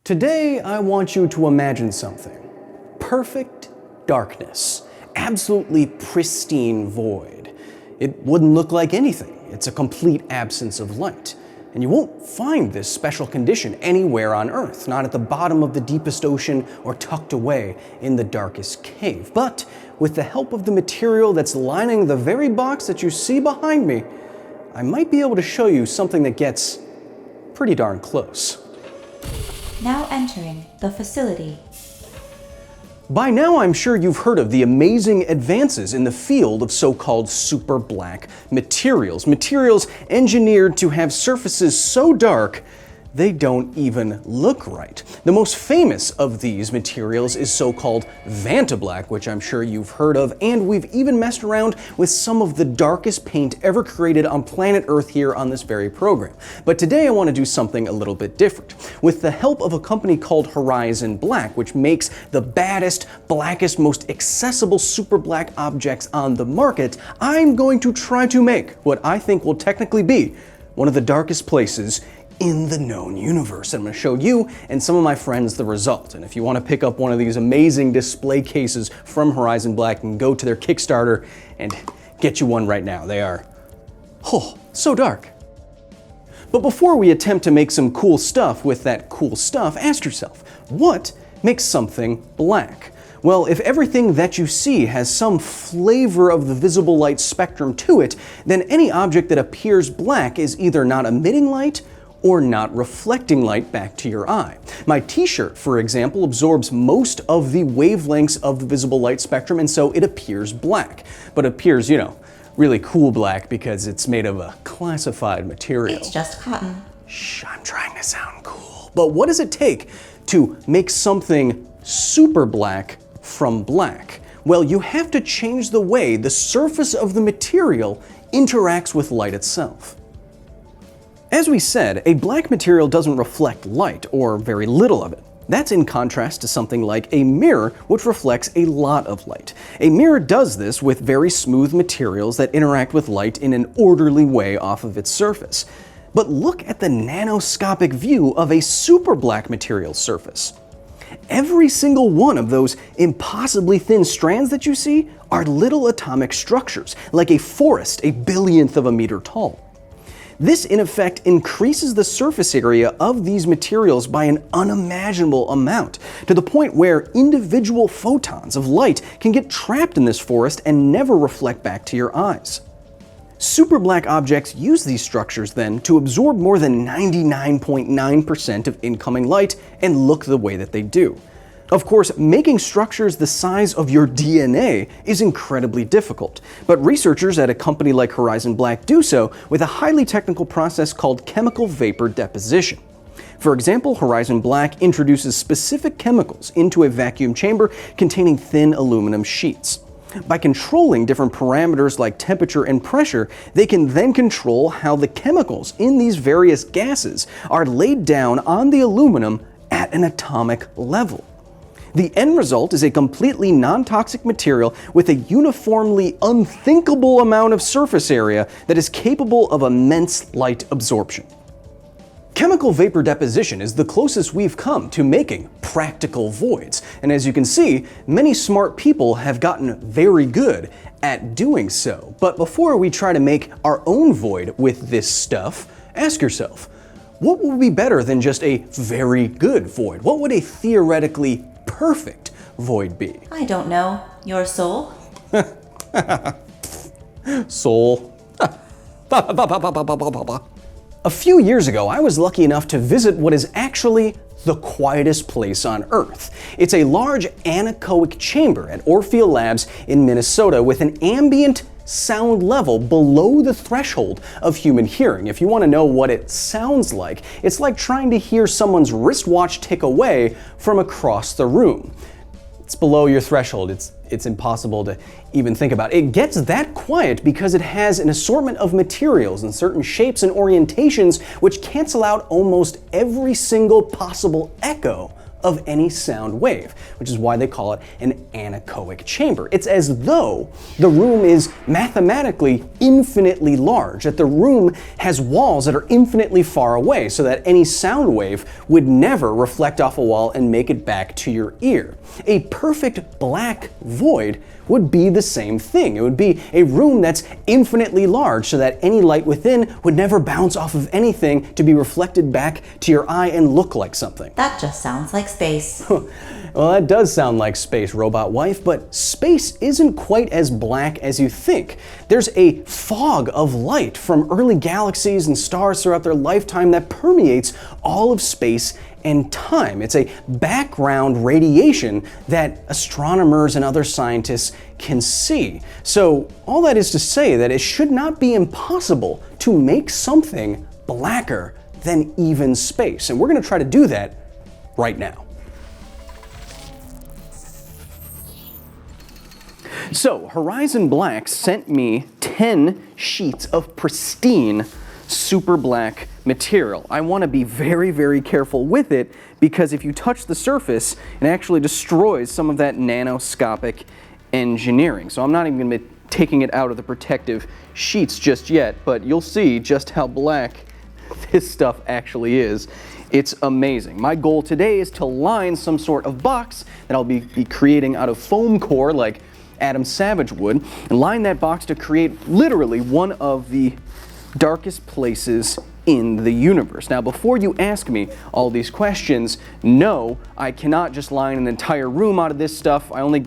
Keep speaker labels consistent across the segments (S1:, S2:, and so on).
S1: Today, I want you to imagine something. Perfect darkness. Absolutely pristine void. It wouldn't look like anything. It's a complete absence of light. And you won't find this special condition anywhere on Earth, not at the bottom of the deepest ocean or tucked away in the darkest cave. But with the help of the material that's lining the very box that you see behind me, I might be able to show you something that gets pretty darn close.
S2: Now entering the facility.
S1: By now, I'm sure you've heard of the amazing advances in the field of so-called super black materials. Materials engineered to have surfaces so dark they don't even look right. The most famous of these materials is so-called Vantablack, which I'm sure you've heard of, and we've even messed around with some of the darkest paint ever created on planet Earth here on this very program. But today I want to do something a little bit different. With the help of a company called Horizon Black, which makes the baddest, blackest, most accessible super black objects on the market, I'm going to try to make what I think will technically be one of the darkest places in the known universe. I'm going to show you and some of my friends the result. And if you want to pick up one of these amazing display cases from Horizon Black, and go to their Kickstarter and get you one right now. They are, so dark. But before we attempt to make some cool stuff with that cool stuff, ask yourself, what makes something black? Well, if everything that you see has some flavor of the visible light spectrum to it, then any object that appears black is either not emitting light or not reflecting light back to your eye. My t-shirt, for example, absorbs most of the wavelengths of the visible light spectrum, and so it appears black. But it appears, really cool black because it's made of a classified material.
S2: It's just cotton.
S1: Shh, I'm trying to sound cool. But what does it take to make something super black from black? Well, you have to change the way the surface of the material interacts with light itself. As we said, a black material doesn't reflect light, or very little of it. That's in contrast to something like a mirror, which reflects a lot of light. A mirror does this with very smooth materials that interact with light in an orderly way off of its surface. But look at the nanoscopic view of a super black material surface. Every single one of those impossibly thin strands that you see are little atomic structures, like a forest a billionth of a meter tall. This, in effect, increases the surface area of these materials by an unimaginable amount, to the point where individual photons of light can get trapped in this forest and never reflect back to your eyes. Super black objects use these structures then to absorb more than 99.9% of incoming light and look the way that they do. Of course, making structures the size of your DNA is incredibly difficult, but researchers at a company like Horizon Black do so with a highly technical process called chemical vapor deposition. For example, Horizon Black introduces specific chemicals into a vacuum chamber containing thin aluminum sheets. By controlling different parameters like temperature and pressure, they can then control how the chemicals in these various gases are laid down on the aluminum at an atomic level. The end result is a completely non-toxic material with a uniformly unthinkable amount of surface area that is capable of immense light absorption. Chemical vapor deposition is the closest we've come to making practical voids, and as you can see, many smart people have gotten very good at doing so. But before we try to make our own void with this stuff, ask yourself, what would be better than just a very good void? What would a theoretically perfect void be?
S2: I don't know. Your soul?
S1: Soul. A few years ago, I was lucky enough to visit what is actually the quietest place on Earth. It's a large anechoic chamber at Orpheal Labs in Minnesota with an ambient sound level below the threshold of human hearing. If you want to know what it sounds like, it's like trying to hear someone's wristwatch tick away from across the room. It's below your threshold. It's impossible to even think about. It gets that quiet because it has an assortment of materials in certain shapes and orientations which cancel out almost every single possible echo of any sound wave, which is why they call it an anechoic chamber. It's as though the room is mathematically infinitely large, that the room has walls that are infinitely far away, so that any sound wave would never reflect off a wall and make it back to your ear. A perfect black void would be the same thing. It would be a room that's infinitely large so that any light within would never bounce off of anything to be reflected back to your eye and look like something.
S2: That just sounds like space.
S1: Well, that does sound like space, robot wife, but space isn't quite as black as you think. There's a fog of light from early galaxies and stars throughout their lifetime that permeates all of space and time. It's a background radiation that astronomers and other scientists can see. So all that is to say that it should not be impossible to make something blacker than even space. And we're going to try to do that right now. So Horizon Black sent me 10 sheets of pristine super black material. I want to be very, very careful with it because if you touch the surface, it actually destroys some of that nanoscopic engineering. So I'm not even going to be taking it out of the protective sheets just yet, but you'll see just how black this stuff actually is. It's amazing. My goal today is to line some sort of box that I'll be creating out of foam core like Adam Savage would, and line that box to create literally one of the darkest places in the universe. Now, before you ask me all these questions, no, I cannot just line an entire room out of this stuff. I only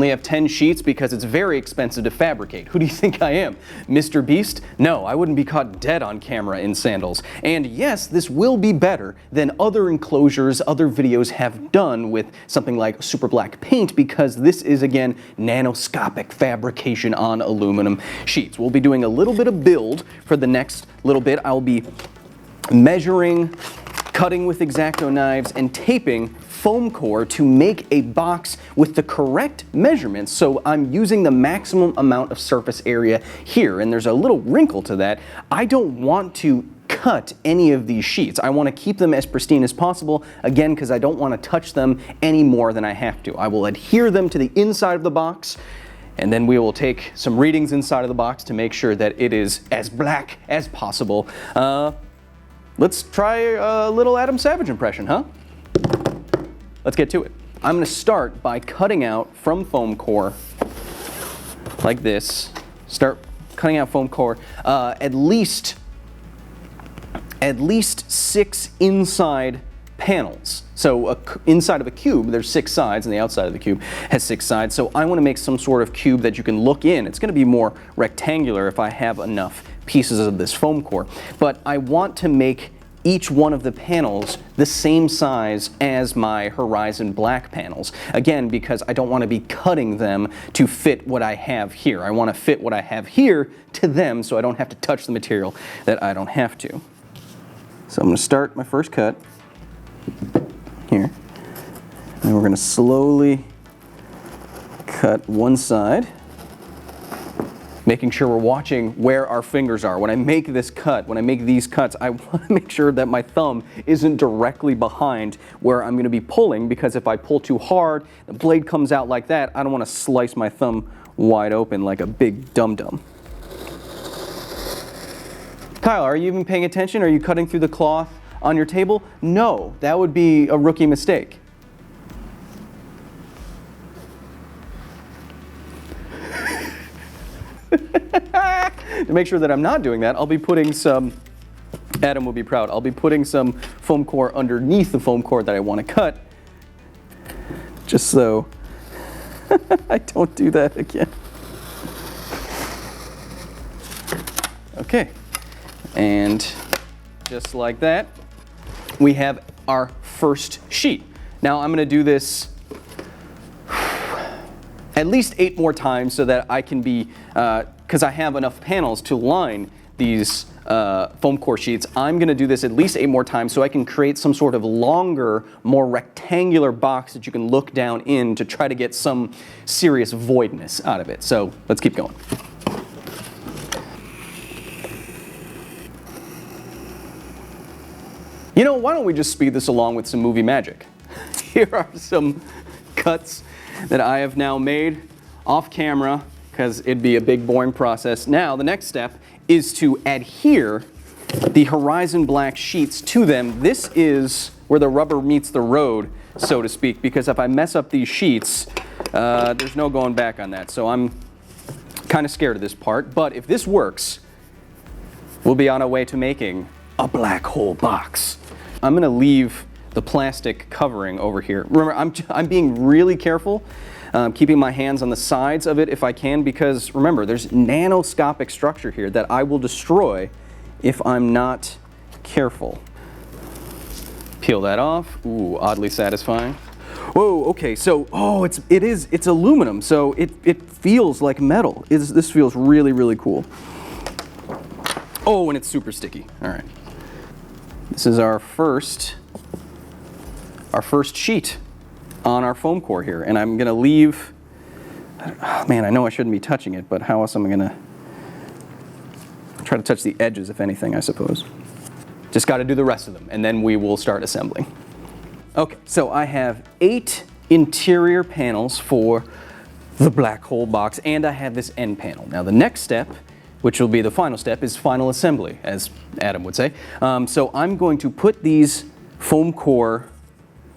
S1: have 10 sheets because it's very expensive to fabricate. Who do you think I am, Mr. Beast? No, I wouldn't be caught dead on camera in sandals. And yes, this will be better than other enclosures other videos have done with something like super black paint because this is, again, nanoscopic fabrication on aluminum sheets. We'll be doing a little bit of build for the next little bit. I'll be measuring, cutting with X-Acto knives, and taping foam core to make a box with the correct measurements, so I'm using the maximum amount of surface area here. And there's a little wrinkle to that. I don't want to cut any of these sheets. I want to keep them as pristine as possible, again, because I don't want to touch them any more than I have to. I will adhere them to the inside of the box, and then we will take some readings inside of the box to make sure that it is as black as possible. Let's try a little Adam Savage impression, huh? Let's get to it. I'm going to start by cutting out from foam core like this. Start cutting out foam core at least 6 inside panels. So inside of a cube, there's 6 sides, and the outside of the cube has 6 sides. So I want to make some sort of cube that you can look in. It's going to be more rectangular if I have enough pieces of this foam core. But I want to make each one of the panels the same size as my Horizon Black panels. Again, because I don't want to be cutting them to fit what I have here. I want to fit what I have here to them so I don't have to touch the material that I don't have to. So I'm going to start my first cut here. And we're going to slowly cut one side, making sure we're watching where our fingers are. When I make this cut, when I make these cuts, I want to make sure that my thumb isn't directly behind where I'm going to be pulling, because if I pull too hard, the blade comes out like that, I don't want to slice my thumb wide open like a big dum-dum. Kyle, are you even paying attention? Are you cutting through the cloth on your table? No, that would be a rookie mistake. To make sure that I'm not doing that, I'll be putting some, Adam will be proud, I'll be putting some foam core underneath the foam core that I want to cut, just so I don't do that again. Okay, and just like that, we have our first sheet. Now I'm going to do this at least 8 more times so that I can be, because I have enough panels to line these foam core sheets, I'm going to do this at least 8 more times so I can create some sort of longer, more rectangular box that you can look down in to try to get some serious voidness out of it. So let's keep going. You know, why don't we just speed this along with some movie magic? Here are some cuts that I have now made off camera, because it'd be a big boring process. Now the next step is to adhere the Horizon Black sheets to them. This is where the rubber meets the road, so to speak, because if I mess up these sheets, there's no going back on that. So I'm kind of scared of this part, but if this works, we'll be on our way to making a black hole box. I'm gonna leave the plastic covering over here. Remember, I'm being really careful, keeping my hands on the sides of it if I can, because remember, there's nanoscopic structure here that I will destroy if I'm not careful. Peel that off. Ooh, oddly satisfying. Whoa, okay, so, it's aluminum, so it feels like metal. This feels really, really cool. Oh, and it's super sticky. All right. This is our first sheet on our foam core here, and I'm gonna leave, oh man, I know I shouldn't be touching it, but how else am I gonna try to touch the edges, if anything, I suppose. Just gotta do the rest of them, and then we will start assembling. Okay, so I have 8 interior panels for the black hole box, and I have this end panel. Now the next step, which will be the final step, is final assembly, as Adam would say. So I'm going to put these foam core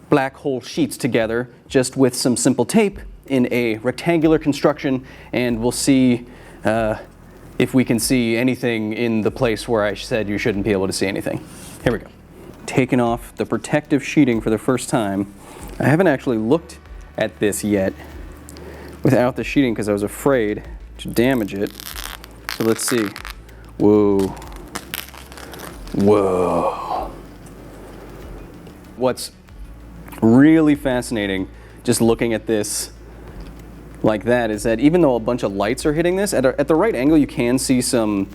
S1: black hole sheets together just with some simple tape in a rectangular construction, and we'll see if we can see anything in the place where I said you shouldn't be able to see anything. Here we go. Taking off the protective sheeting for the first time. I haven't actually looked at this yet without the sheeting because I was afraid to damage it. So let's see. Whoa. Whoa. What's really fascinating just looking at this like that is that even though a bunch of lights are hitting this, at the right angle you can see some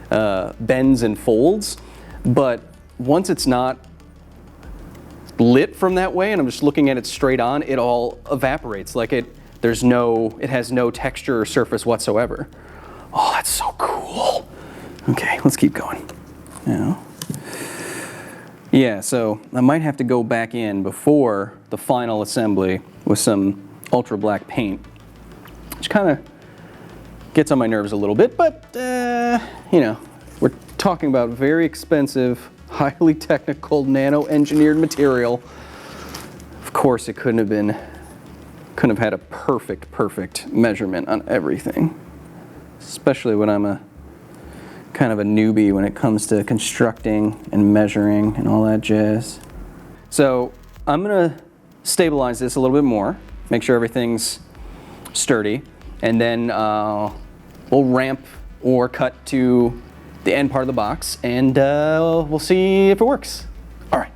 S1: bends and folds, but once it's not lit from that way and I'm just looking at it straight on, it all evaporates. Like it has no texture or surface whatsoever. Oh, that's so cool. Okay, let's keep going. Now, yeah, so I might have to go back in before the final assembly with some ultra black paint, which kind of gets on my nerves a little bit, but you know, we're talking about very expensive, highly technical, nano-engineered material. Of course, it couldn't have had a perfect measurement on everything, especially when I'm a kind of a newbie when it comes to constructing and measuring and all that jazz. So I'm gonna stabilize this a little bit more, make sure everything's sturdy, and then we'll ramp or cut to the end part of the box, and we'll see if it works. All right.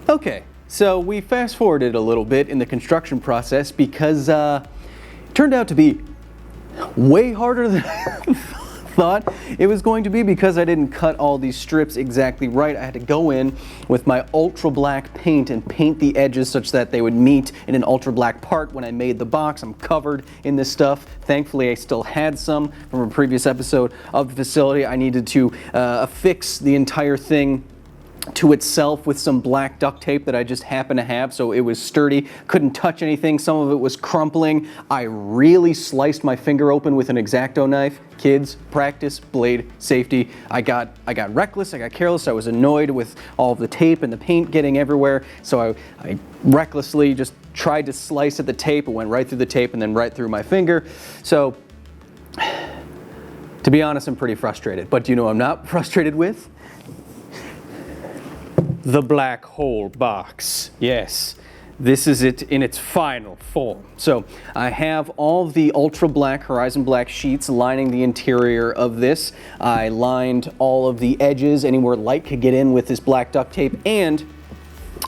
S1: Okay, so we fast forwarded a little bit in the construction process because it turned out to be way harder than I thought it was going to be because I didn't cut all these strips exactly right. I had to go in with my ultra black paint and paint the edges such that they would meet in an ultra black part when I made the box. I'm covered in this stuff. Thankfully, I still had some from a previous episode of the facility. I needed to affix the entire thing to itself with some black duct tape that I just happened to have, so it was sturdy, couldn't touch anything. Some of it was crumpling. I really sliced my finger open with an X-Acto knife. Kids, practice, blade, safety. I got reckless, I got careless, I was annoyed with all of the tape and the paint getting everywhere, so I recklessly just tried to slice at the tape. It went right through the tape and then right through my finger. So, to be honest, I'm pretty frustrated. But do you know what I'm not frustrated with? The black hole box. Yes, this is it in its final form. So I have all the ultra black Horizon Black sheets lining the interior of this. I lined all of the edges anywhere light could get in with this black duct tape, and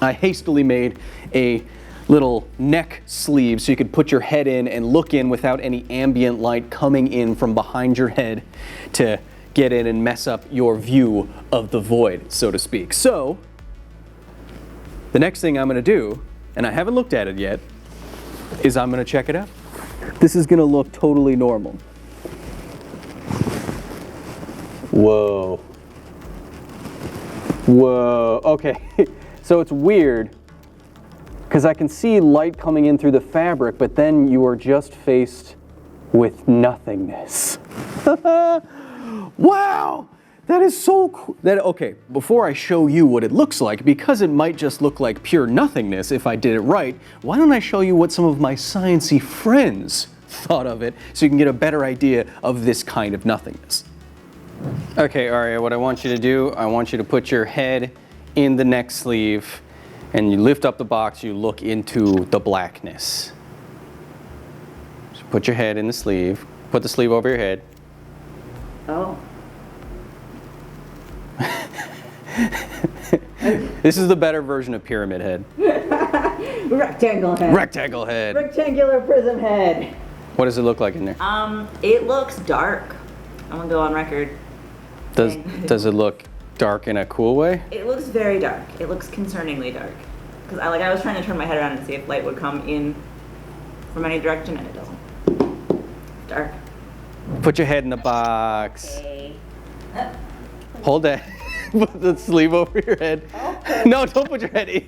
S1: I hastily made a little neck sleeve so you could put your head in and look in without any ambient light coming in from behind your head to get in and mess up your view of the void, so to speak. So the next thing I'm going to do, and I haven't looked at it yet, is I'm going to check it out. This is going to look totally normal. Whoa. Whoa, okay. So it's weird, because I can see light coming in through the fabric, but then you are just faced with nothingness. Wow! That is so cool. Okay, before I show you what it looks like, because it might just look like pure nothingness if I did it right, why don't I show you what some of my sciencey friends thought of it, so you can get a better idea of this kind of nothingness. Okay, Aria, what I want you to do, I want you to put your head in the neck sleeve, and you lift up the box, you look into the blackness. So put your head in the sleeve, put the sleeve over your head.
S2: Oh.
S3: This is the better version of Pyramid Head.
S2: Rectangle head.
S3: Rectangle head.
S2: Rectangular prism head.
S3: What does it look like in there?
S2: It looks dark. I'm gonna go on record.
S3: Does it look dark in a cool way?
S2: It looks very dark. It looks concerningly dark. Because I was trying to turn my head around and see if light would come in from any direction, and it doesn't. Dark.
S3: Put your head in the box.
S2: Okay.
S3: Hold that. Put the sleeve over your head.
S2: Okay.
S3: No, don't put your head in.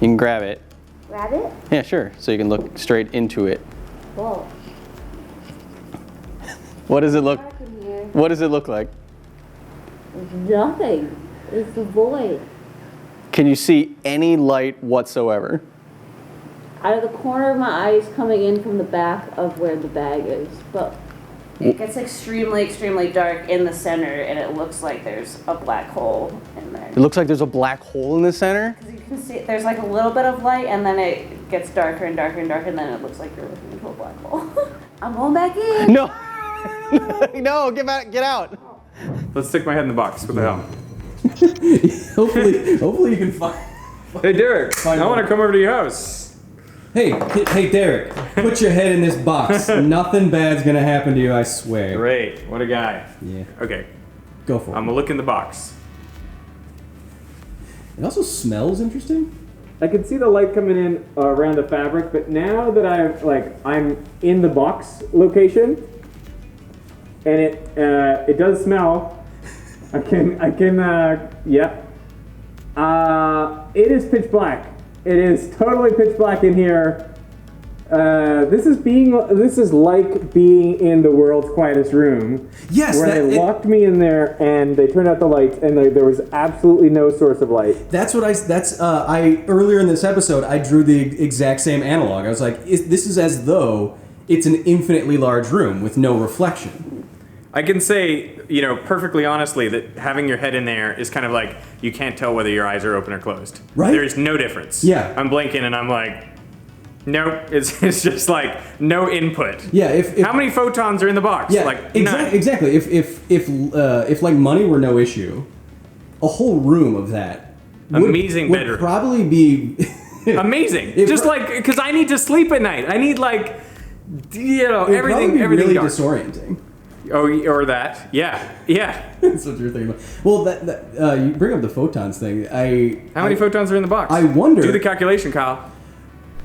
S3: You can grab it.
S4: Grab it?
S3: Yeah, sure. So you can look straight into it.
S4: Whoa.
S3: What does it look?
S4: Dark in here.
S3: What does it look like?
S4: There's nothing. It's the void.
S3: Can you see any light whatsoever?
S4: Out of the corner of my eyes coming in from the back of where the bag is. But
S5: it gets extremely, extremely dark in the center, and it looks like there's a black hole in there.
S3: It looks like there's a black hole in the center.
S5: Because you can see there's like a little bit of light, and then it gets darker and darker and darker, and then it looks like you're looking into a black hole. I'm going back in.
S3: No. No, get out.
S6: Let's stick my head in the box. What the hell?
S7: Hopefully you can find.
S6: Hey, Derek. I want to come over to your house.
S7: Hey, Derek, put your head in this box. Nothing bad's gonna happen to you, I swear.
S6: Great. What a guy.
S7: Yeah.
S6: Okay.
S7: Go for it.
S6: I'm gonna look in the box.
S7: It also smells interesting.
S8: I can see the light coming in around the fabric, but now that I'm in the box location, and it does smell. It is pitch black. It is totally pitch black in here. This is like being in the world's quietest room.
S7: Yes,
S8: where they locked me in there and they turned out the lights and there was absolutely no source of light.
S7: That's what I earlier in this episode I drew the exact same analog. I was like, this is as though it's an infinitely large room with no reflection.
S6: I can say, perfectly honestly that having your head in there is kind of like you can't tell whether your eyes are open or closed.
S7: Right?
S6: There's no difference.
S7: Yeah.
S6: I'm blinking and I'm like, nope. It's just like no input.
S7: Yeah. If
S6: how many photons are in the box?
S7: Yeah.
S6: Like
S7: exactly. If like money were no issue, a whole room of that
S6: amazing
S7: would
S6: bedroom
S7: probably be
S6: amazing. Because I need to sleep at night. I need everything. Everything
S7: really
S6: dark.
S7: disorienting.
S6: Oh, or that. Yeah.
S7: That's what you're thinking about. Well, you bring up the photons thing.
S6: How many photons are in the box?
S7: I wonder.
S6: Do the calculation, Kyle.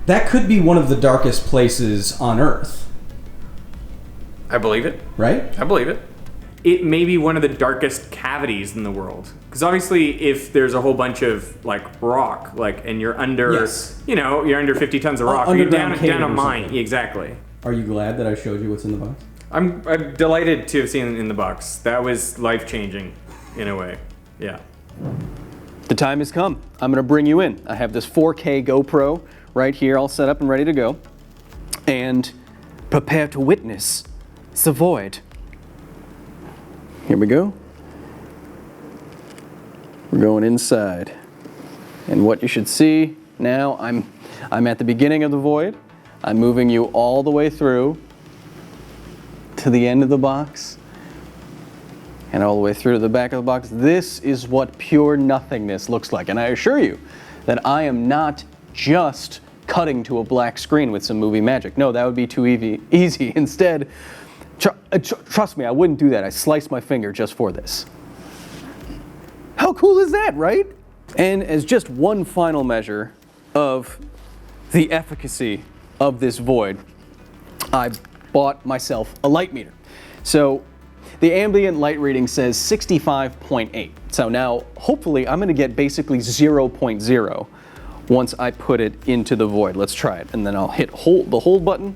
S7: That could be one of the darkest places on Earth.
S6: I believe it.
S7: Right?
S6: I believe it. It may be one of the darkest cavities in the world. Because obviously, if there's a whole bunch of rock, and you're under,
S7: yes.
S6: You're under 50 tons of rock, you're down a mine. Exactly.
S7: Are you glad that I showed you what's in the box?
S6: I'm delighted to have seen it in the box. That was life-changing, in a way. Yeah.
S3: The time has come. I'm going to bring you in. I have this 4K GoPro right here all set up and ready to go. And prepare to witness the void. Here we go. We're going inside. And what you should see now, I'm at the beginning of the void. I'm moving you all the way through to the end of the box and all the way through to the back of the box. This is what pure nothingness looks like. And I assure you that I am not just cutting to a black screen with some movie magic. No, that would be too easy. Instead, trust me, I wouldn't do that. I sliced my finger just for this. How cool is that, right? And as just one final measure of the efficacy of this void, I bought myself a light meter. So The ambient light reading says 65.8. So now, hopefully, I'm going to get basically 0.0 once I put it into the void. Let's try it, and then I'll hit the hold button.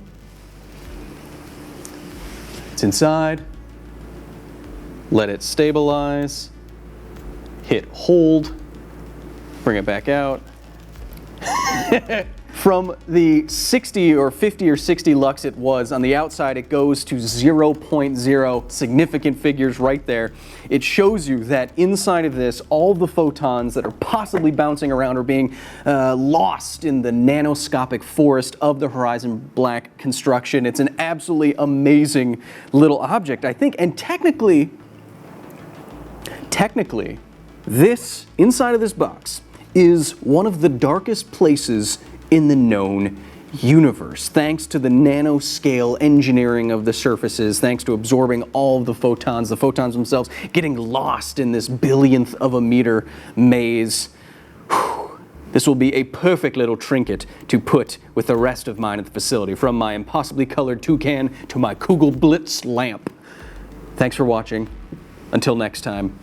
S3: It's inside. Let it stabilize. Hit hold. Bring it back out. From the 60 or 50 or 60 lux it was, on the outside it goes to 0.0, significant figures right there. It shows you that inside of this, all the photons that are possibly bouncing around are being lost in the nanoscopic forest of the Horizon Black construction. It's an absolutely amazing little object, I think, and technically, this, inside of this box, is one of the darkest places in the known universe, thanks to the nanoscale engineering of the surfaces, thanks to absorbing all of the photons themselves getting lost in this billionth of a meter maze. Whew. This will be a perfect little trinket to put with the rest of mine at the facility, from my impossibly colored toucan to my Kugel Blitz lamp. Thanks for watching. Until next time.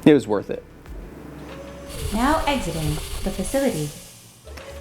S3: It was worth it.
S9: Now exiting the facility.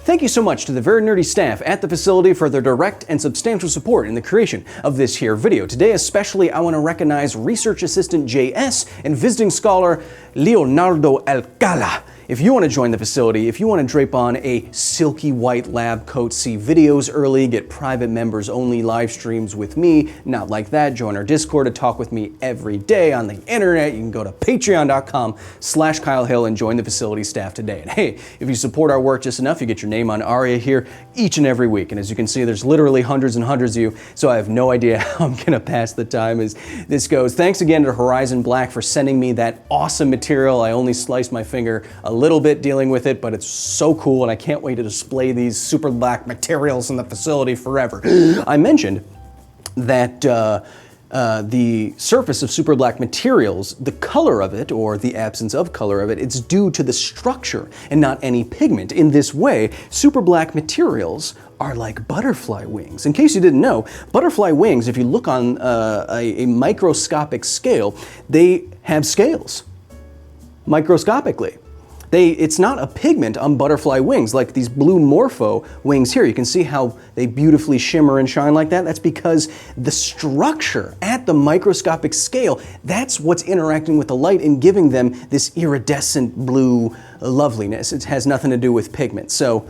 S1: Thank you so much to the very nerdy staff at the facility for their direct and substantial support in the creation of this here video. Today especially, I want to recognize Research Assistant JS and Visiting Scholar Leonardo Alcala. If you want to join the facility, if you want to drape on a silky white lab coat, see videos early, get private members only live streams with me, not like that, join our Discord to talk with me every day on the internet, you can go to patreon.com/Kyle Hill and join the facility staff today. And hey, if you support our work just enough, you get your name on ARIA here each and every week. And as you can see, there's literally hundreds and hundreds of you, so I have no idea how I'm going to pass the time as this goes. Thanks again to Horizon Black for sending me that awesome material. I only sliced my finger a little bit dealing with it, but it's so cool and I can't wait to display these super black materials in the facility forever. I mentioned that the surface of super black materials, the color of it, or the absence of color of it, it's due to the structure and not any pigment. In this way, super black materials are like butterfly wings. In case you didn't know, butterfly wings, if you look on a microscopic scale, they have scales, microscopically. It's not a pigment on butterfly wings like these blue morpho wings here. You can see how they beautifully shimmer and shine like that. That's because the structure at the microscopic scale, that's what's interacting with the light and giving them this iridescent blue loveliness. It has nothing to do with pigment. So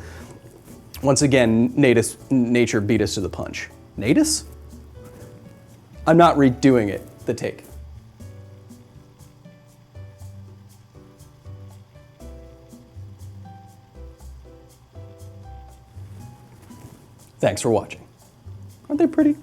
S1: once again, nature beat us to the punch. Natus? I'm not redoing it, the take. Thanks for watching. Aren't they pretty?